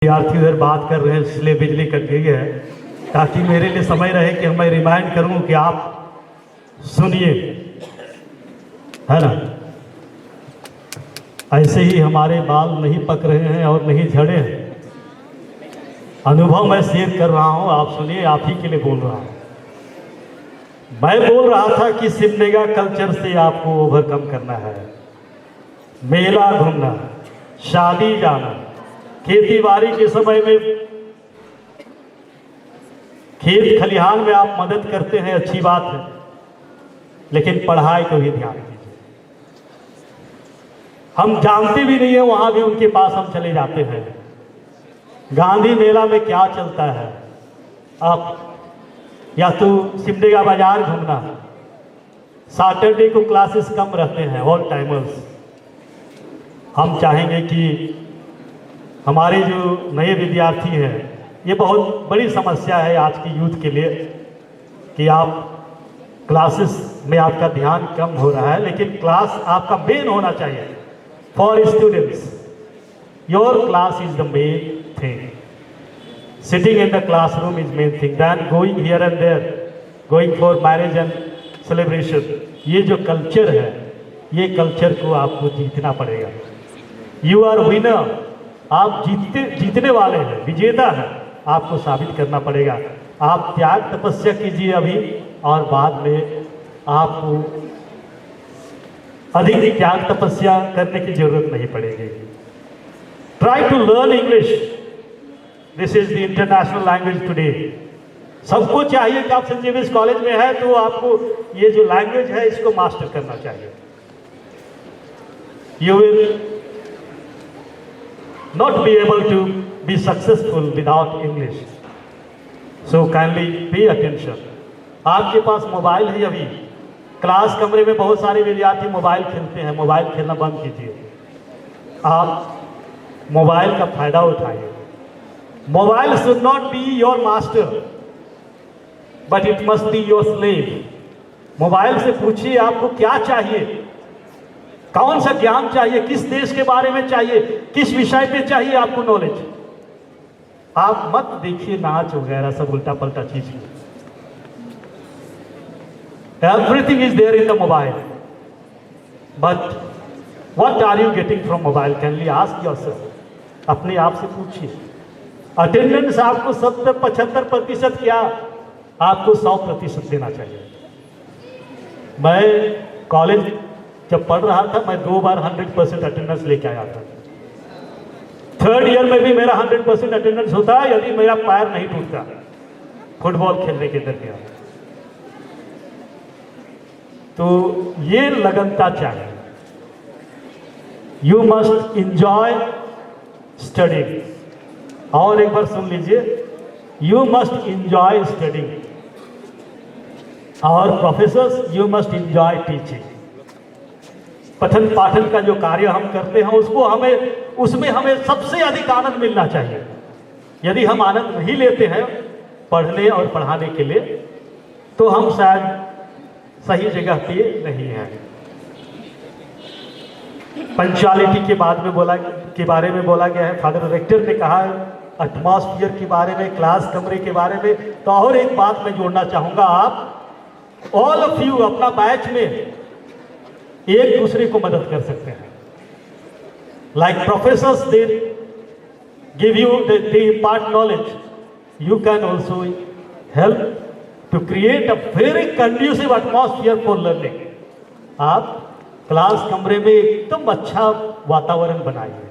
विद्यार्थी उधर बात कर रहे हैं इसलिए बिजली कट गई है, ताकि मेरे लिए समय रहे कि मैं रिमाइंड करूं कि आप सुनिए, है ना। ऐसे ही हमारे बाल नहीं पक रहे हैं और नहीं झड़े हैं। अनुभव मैं शेयर कर रहा हूं, आप सुनिए, आप ही के लिए बोल रहा हूं। मैं बोल रहा था कि सिमडेगा कल्चर से आपको ओवरकम करना है। मेला घूमना, शादी जाना, खेती बाड़ी के समय में खेत खलिहान में आप मदद करते हैं, अच्छी बात है, लेकिन पढ़ाई को भी ध्यान दीजिए। हम जानते भी नहीं है, वहां भी उनके पास हम चले जाते हैं। गांधी मेला में क्या चलता है, आप या तो सिमडेगा बाजार घूमना, सैटरडे को क्लासेस कम रहते हैं, ऑल टाइमर्स। हम चाहेंगे कि हमारे जो नए विद्यार्थी हैं, ये बहुत बड़ी समस्या है आज की यूथ के लिए कि आप क्लासेस में आपका ध्यान कम हो रहा है, लेकिन क्लास आपका मेन होना चाहिए। For students, your class is the main thing. Sitting in the classroom is main thing than going here and there, going for marriage and celebration. ये जो कल्चर है, ये कल्चर को आपको जीतना पड़ेगा। यू आर विनर, आप जीतने वाले हैं, विजेता हैं, आपको साबित करना पड़ेगा। आप त्याग तपस्या कीजिए अभी, और बाद में आपको अधिक त्याग तपस्या करने की जरूरत नहीं पड़ेगी। Try to learn English, this is the international language today. सबको चाहिए कि आप सेंट जेवियर्स कॉलेज में है तो आपको ये जो लैंग्वेज है इसको मास्टर करना चाहिए। You will not be able to be successful without English. So kindly pay attention. आपके पास मोबाइल है अभी, क्लास कमरे में बहुत सारे विद्यार्थी मोबाइल खेलते हैं, मोबाइल खेलना बंद कीजिए। आप मोबाइल का फायदा उठाइए। Mobile should not be your master, but it must be your slave. Mobile से पूछिए आपको क्या चाहिए, कौन सा ज्ञान चाहिए, किस देश के बारे में चाहिए, किस विषय पे चाहिए आपको नॉलेज। आप मत देखिए नाच वगैरह सब उल्टा पलटा चीज। Everything is there in the mobile, but what are you getting from mobile? Can you ask yourself, अपने आप से पूछिए। अटेंडेंस आपको 70-75% क्या, आपको 100% देना चाहिए। मैं कॉलेज जब पढ़ रहा था, मैं 2 बार 100% अटेंडेंस लेके आया था। 3rd ईयर में भी मेरा 100% अटेंडेंस होता है यदि मेरा पैर नहीं टूटता फुटबॉल खेलने के दरमियान। तो ये लगनता चाहिए। You must enjoy studying. और एक बार सुन लीजिए, यू मस्ट इंजॉय स्टडिंग। और professors, you must enjoy teaching. पठन पाठन का जो कार्य हम करते हैं उसमें हमें सबसे अधिक आनंद मिलना चाहिए। यदि हम आनंद नहीं लेते हैं पढ़ने और पढ़ाने के लिए, तो हम शायद सही जगह पे नहीं हैं। पंक्चुअलिटी के बारे में बोला गया है। फादर रेक्टर ने कहा एटमॉस्फेयर के बारे में, क्लास कमरे के बारे में। तो और एक बात मैं जोड़ना चाहूंगा, आप ऑल ऑफ यू अपना बैच में एक दूसरे को मदद कर सकते हैं। Like professors they give you, they impart knowledge, you can also help to create a very conducive atmosphere for learning. आप क्लास कमरे में एकदम अच्छा वातावरण बनाइए।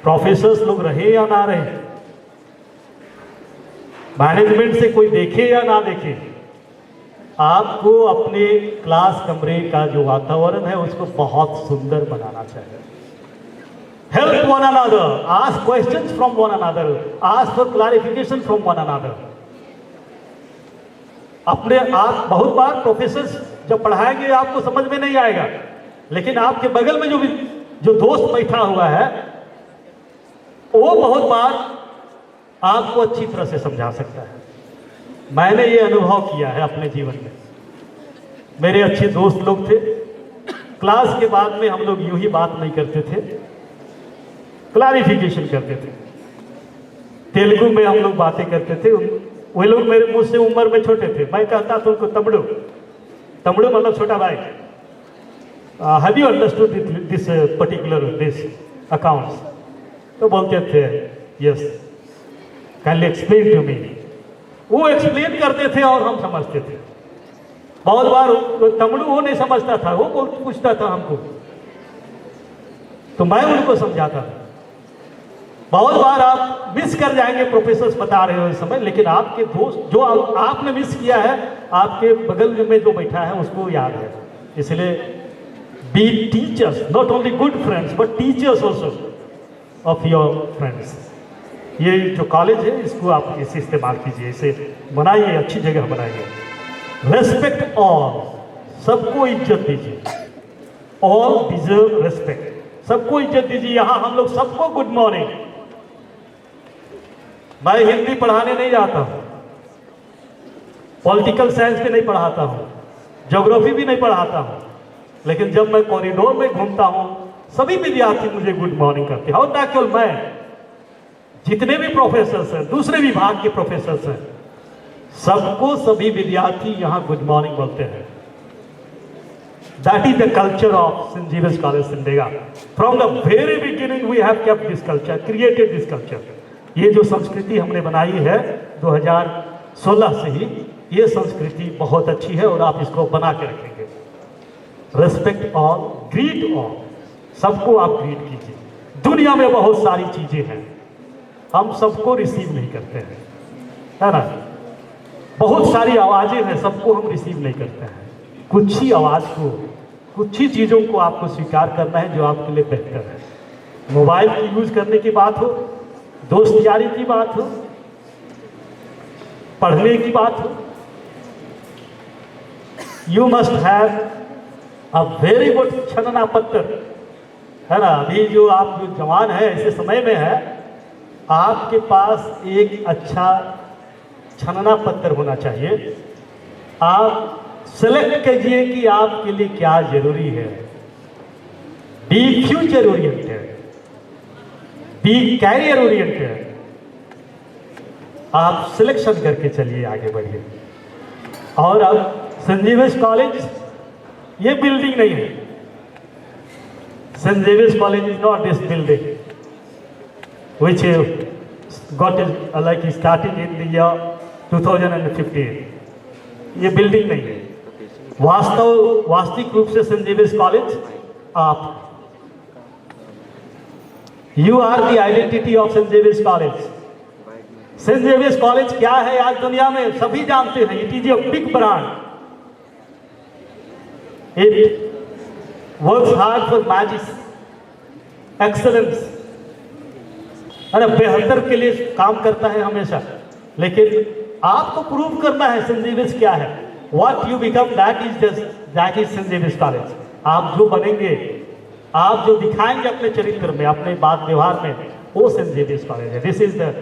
प्रोफेसर्स लोग रहे या ना रहे, मैनेजमेंट से कोई देखे या ना देखे, आपको अपने क्लास कमरे का जो वातावरण है उसको बहुत सुंदर बनाना चाहिए। Help one another, ask questions from one another, ask for clarification from one another. अपने आप बहुत बार प्रोफेसर जब पढ़ाएंगे आपको समझ में नहीं आएगा, लेकिन आपके बगल में जो दोस्त बैठा हुआ है वो बहुत बार आपको अच्छी तरह से समझा सकता है। मैंने ये अनुभव किया है अपने जीवन में। मेरे अच्छे दोस्त लोग थे, क्लास के बाद में हम लोग यूं ही बात नहीं करते थे, क्लैरिफिकेशन करते थे। तेलुगु में हम लोग बातें करते थे। वे लोग मेरे मुझसे उम्र में छोटे थे। मैं कहता था उनको तमड़ो, तमड़ो मतलब छोटा भाई। Have you understood this particular this accounts? तो बोलते थे yes, can you explain to me? वो एक्सप्लेन करते थे और हम समझते थे। बहुत बार तमिल वो नहीं समझता था, वो पूछता था हमको, तो मैं उनको समझाता था। बहुत बार आप मिस कर जाएंगे, प्रोफेसर्स बता रहे हो इस समय, लेकिन आपके दोस्त जो आपने मिस किया है, आपके बगल में जो बैठा है उसको याद है। इसलिए be teachers, not only good friends but teachers also of your friends. ये जो कॉलेज है इसको आप इसे इस्तेमाल कीजिए, इसे बनाइए, अच्छी जगह बनाइए। रेस्पेक्ट ऑल, सबको इज्जत दीजिए। ऑल डिजर्व रेस्पेक्ट, सबको इज्जत दीजिए। यहां हम लोग सबको गुड मॉर्निंग। मैं हिंदी पढ़ाने नहीं जाता हूं, पॉलिटिकल साइंस भी नहीं पढ़ाता हूं, ज्योग्राफी भी नहीं पढ़ाता हूं, लेकिन जब मैं कॉरिडोर में घूमता हूं सभी विद्यार्थी मुझे गुड मॉर्निंग करते हैं। और ना केवल मैं, जितने भी प्रोफेसर्स हैं, दूसरे विभाग के प्रोफेसर्स हैं, सबको सभी विद्यार्थी यहां गुड मॉर्निंग बोलते हैं। That is the culture of saint Xavier's college Simdega. From the very beginning we have kept this culture, created this culture. ये जो संस्कृति हमने बनाई है 2016 से ही, ये संस्कृति बहुत अच्छी है और आप इसको बना के रखेंगे। रेस्पेक्ट ऑल, ग्रीट ऑल, सबको आप ग्रीट कीजिए। दुनिया में बहुत सारी चीजें हैं, हम सबको रिसीव नहीं करते हैं, है ना। बहुत सारी आवाजें हैं, सबको हम रिसीव नहीं करते हैं। कुछ ही आवाज को, कुछ ही चीजों को आपको स्वीकार करना है जो आपके लिए बेहतर है। मोबाइल की यूज करने की बात हो, दोस्त यारी की बात हो, पढ़ने की बात हो, you must have a very good छनना पत्र, है ना। अभी जो आप जो जवान है, ऐसे समय में है, आपके पास एक अच्छा छनना पत्र होना चाहिए। आप सेलेक्ट कीजिए कि आपके लिए क्या जरूरी है। Be future oriented, be career oriented. आप सिलेक्शन करके चलिए, आगे बढ़िए। और अब सेंट जेवियर्स कॉलेज ये बिल्डिंग नहीं है। Saint Xavier's college is not this building which got like started in the year 2015. ये बिल्डिंग नहीं है। वास्तविक रूप से सेंट जेवियर्स कॉलेज आप, you are the identity of saint Xavier's college. Saint Xavier's college क्या है आज दुनिया में सभी जानते हैं। It is a big brand, it works hard for magic excellence, अरे बेहतर के लिए काम करता है हमेशा। लेकिन आपको प्रूव करना है सेंट जेवियर्स क्या है। What you become that is saint Xavier's college. आप जो बनेंगे, आप जो दिखाएंगे अपने चरित्र में, अपने बात व्यवहार में, वो सेंट जेवियर्स कॉलेज है। This is the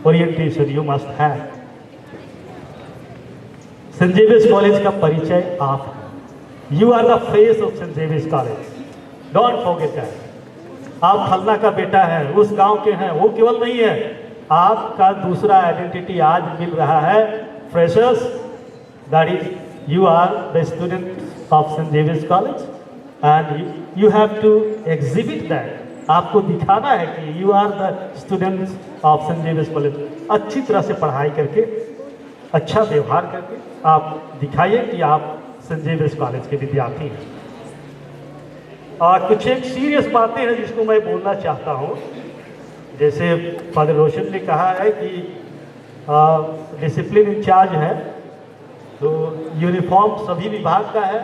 orientation you must have. Saint Xavier's college का परिचय आप, you are the face of saint Xavier's college. Don't forget that. आप फलना का बेटा है, उस गांव के हैं, वो केवल नहीं है, आपका दूसरा आइडेंटिटी आज मिल रहा है। Freshers, that is you are the student of saint Xavier's college and you have to exhibit that. आपको दिखाना है कि you are the students of saint Xavier's college. अच्छी तरह से पढ़ाई करके, अच्छा व्यवहार करके आप दिखाइए कि आप सेंट जेवियर्स कॉलेज के विद्यार्थी हैं। और कुछ एक सीरियस बातें हैं जिसको मैं बोलना चाहता हूँ। जैसे फादर रोशन ने कहा है कि डिसिप्लिन इंचार्ज है, तो यूनिफॉर्म सभी विभाग का है।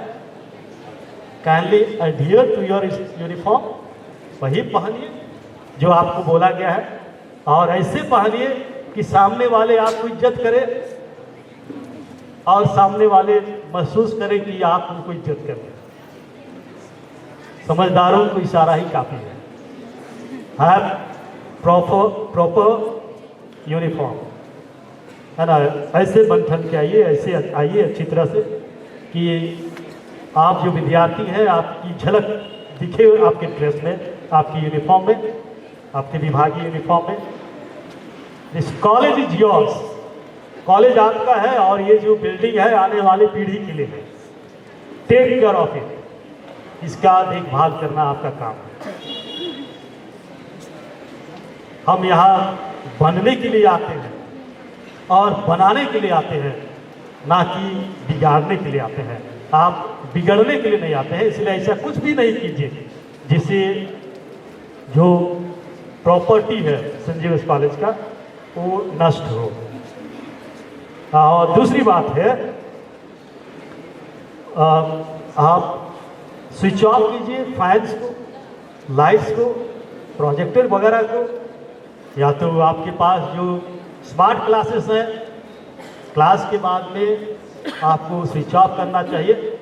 Kindly adhere to your uniform, वही पहनिए जो आपको बोला गया है, और ऐसे पहनिए कि सामने वाले आपको इज्जत करे और सामने वाले महसूस करें कि आप उनको इज्जत करें। समझदारों को इशारा ही काफी है। हैव प्रॉपर यूनिफॉर्म, है ना। ऐसे बन ठन के आइए, ऐसे आइए अच्छी तरह से कि आप जो विद्यार्थी हैं आपकी झलक दिखे आपके ड्रेस में, आपकी यूनिफॉर्म में, आपके विभागीय यूनिफॉर्म में। This college is yours, college आपका है और ये जो बिल्डिंग है आने वाली पीढ़ी के लिए है। टेक केयर ऑफ इट, इसका देखभाल करना आपका काम है। हम यहाँ बनने के लिए आते हैं और बनाने के लिए आते हैं, ना कि बिगाड़ने के लिए आते हैं। आप बिगड़ने के लिए नहीं आते हैं, इसलिए ऐसा कुछ भी नहीं कीजिए जिससे जो प्रॉपर्टी है सेंट जेवियर्स कॉलेज का वो नष्ट हो। और दूसरी बात है, आप स्विच ऑफ कीजिए फैंस को, लाइट्स को, प्रोजेक्टर वगैरह को, या तो आपके पास जो स्मार्ट क्लासेस हैं क्लास के बाद में आपको स्विच ऑफ करना चाहिए।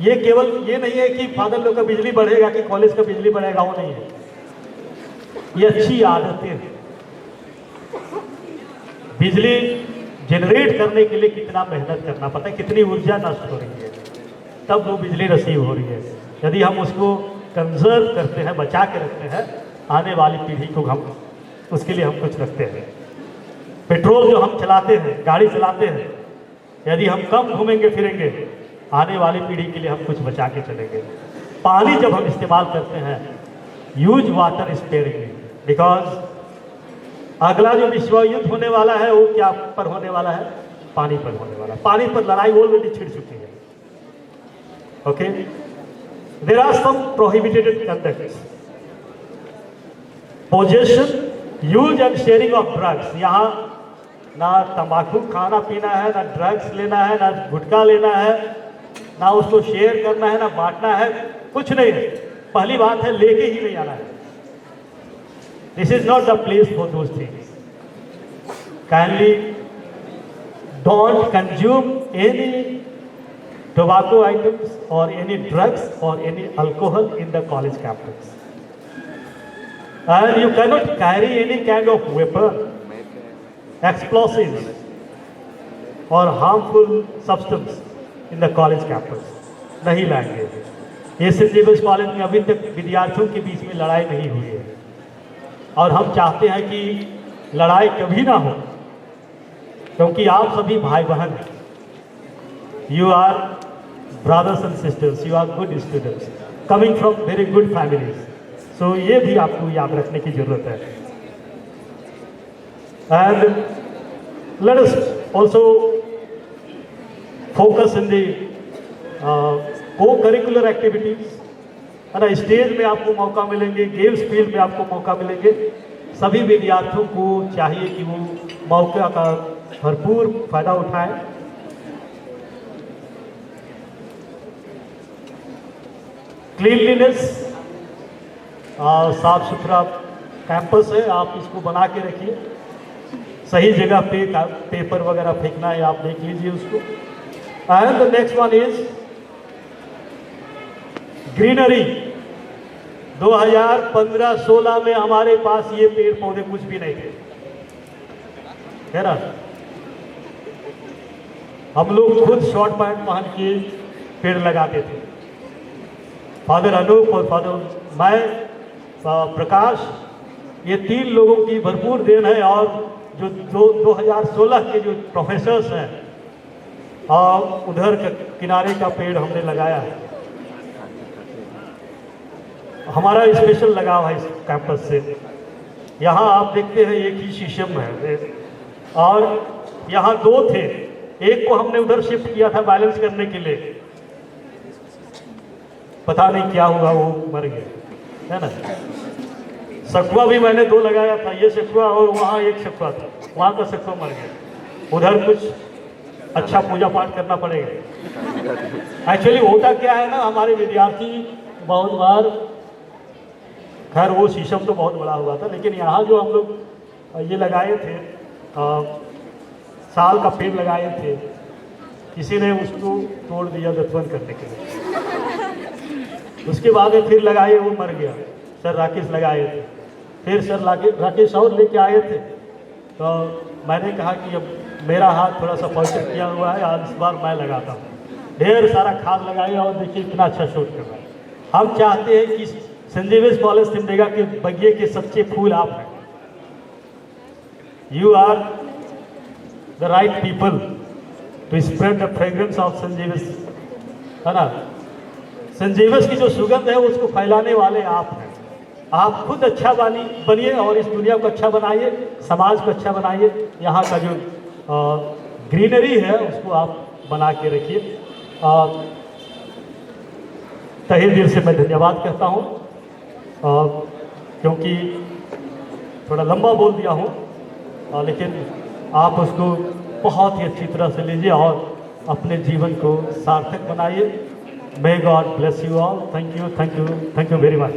ये केवल ये नहीं है कि फादर लोग का बिजली बढ़ेगा कि कॉलेज का बिजली बढ़ेगा, वो नहीं है। ये अच्छी आदतें हैं। बिजली जनरेट करने के लिए कितना मेहनत करना पड़ता है, कितनी ऊर्जा नष्ट हो रही है, तब वो बिजली रिसीव हो रही है। यदि हम उसको कंजर्व करते हैं, बचा के रखते हैं, आने वाली पीढ़ी को हम उसके लिए हम कुछ रखते हैं। पेट्रोल जो हम चलाते हैं, गाड़ी चलाते हैं, यदि हम कम घूमेंगे फिरेंगे, आने वाली पीढ़ी के लिए हम कुछ बचा के चलेंगे। पानी जब हम इस्तेमाल करते हैं, यूज वाटर स्पेयरिंगली, बिकॉज अगला जो विश्व युद्ध होने वाला है वो क्या पर होने वाला है? पानी पर होने वाला है। पानी पर लड़ाई ऑलरेडी छिड़ चुकी है। Okay, there are some prohibited conducts, possession, use and sharing of drugs. यहाँ ना तंबाकू खाना पीना है, ना ड्रग्स लेना है, ना गुटखा लेना है, ना उसको शेयर करना है, ना बांटना है, कुछ नहीं है। पहली बात है, लेके ही नहीं आना है। This is not the place for those things. Kindly don't consume any tobacco items or any drugs or any alcohol in the college campus. And you cannot carry any kind of weapon, explosives or harmful substance in the college campus. नहीं लाएंगे। ये Saint Xavier's college में अभी तक विद्यार्थियों के बीच में लड़ाई नहीं हुई है और हम चाहते हैं कि लड़ाई कभी ना हो, क्योंकि आप सभी भाई बहन हैं। You are brothers and sisters, you are good students coming from very good families. So ये भी आपको याद रखने की जरूरत है। And let us also focus in the co-curricular activities. है ना, स्टेज में आपको मौका मिलेंगे, गेम्स फील्ड में आपको मौका मिलेंगे। सभी विद्यार्थियों को चाहिए कि वो मौका का भरपूर फायदा उठाएं। क्लीनलीनेस, साफ सुथरा कैंपस है, आप इसको बना के रखिए। सही जगह पे पेपर वगैरह फेंकना है, आप देख लीजिए उसको। And the next one is greenery. 2015-16 में हमारे पास ये पेड़ पौधे कुछ भी नहीं थे, है ना। हम लोग खुद शॉर्ट पैंट पहन के पेड़ लगाते थे। फादर अनूप और फादर मैं, प्रकाश, ये 3 लोगों की भरपूर देन है। और जो 2016 के जो प्रोफेसर्स हैं, और उधर किनारे का पेड़ हमने लगाया है। हमारा स्पेशल लगाव है इस कैंपस से। यहाँ आप देखते हैं एक ही शीशम है और यहाँ 2 थे, एक को हमने उधर शिफ्ट किया था बैलेंस करने के लिए। पता नहीं क्या हुआ, वो मर गया, है ना। सखुआ भी मैंने 2 लगाया था, ये सखुआ और वहाँ एक सखुआ था, वहाँ का सखुआ मर गया। उधर कुछ अच्छा पूजा पाठ करना पड़ेगा। एक्चुअली होता क्या है ना, हमारे विद्यार्थी बहुत बार, खैर वो शीशम तो बहुत बड़ा हुआ था, लेकिन यहाँ जो हम लोग ये लगाए थे, साल का पेड़ लगाए थे, किसी ने उसको तोड़ दिया दफन करने के लिए। उसके बाद में फिर लगाए, वो मर गया। सर राकेश लगाए थे, फिर सर राकेश और लेके आए थे। तो मैंने कहा कि अब मेरा हाथ थोड़ा सा पॉजिटिव किया हुआ है, आज इस बार मैं लगाता हूँ। ढेर सारा खाद लगाया और देखिए इतना अच्छा शूट कर रहा है। हम चाहते हैं कि सेंट जेवियर्स कॉलेज सिमडेगा के बगिए के सच्चे फूल आप हैं। you are the right people to spread the fragrance of संजीवस, है ना। संजीवस की जो सुगंध है उसको फैलाने वाले आप हैं। आप खुद अच्छा बनिए और इस दुनिया को अच्छा बनाइए, समाज को अच्छा बनाइए। यहाँ का जो ग्रीनरी है उसको आप बना के रखिए। तहे दिल से मैं धन्यवाद कहता हूँ, क्योंकि थोड़ा लंबा बोल दिया हूँ, लेकिन आप उसको बहुत ही अच्छी तरह से लीजिए और अपने जीवन को सार्थक बनाइए। May God bless you all. Thank you, thank you, thank you very much.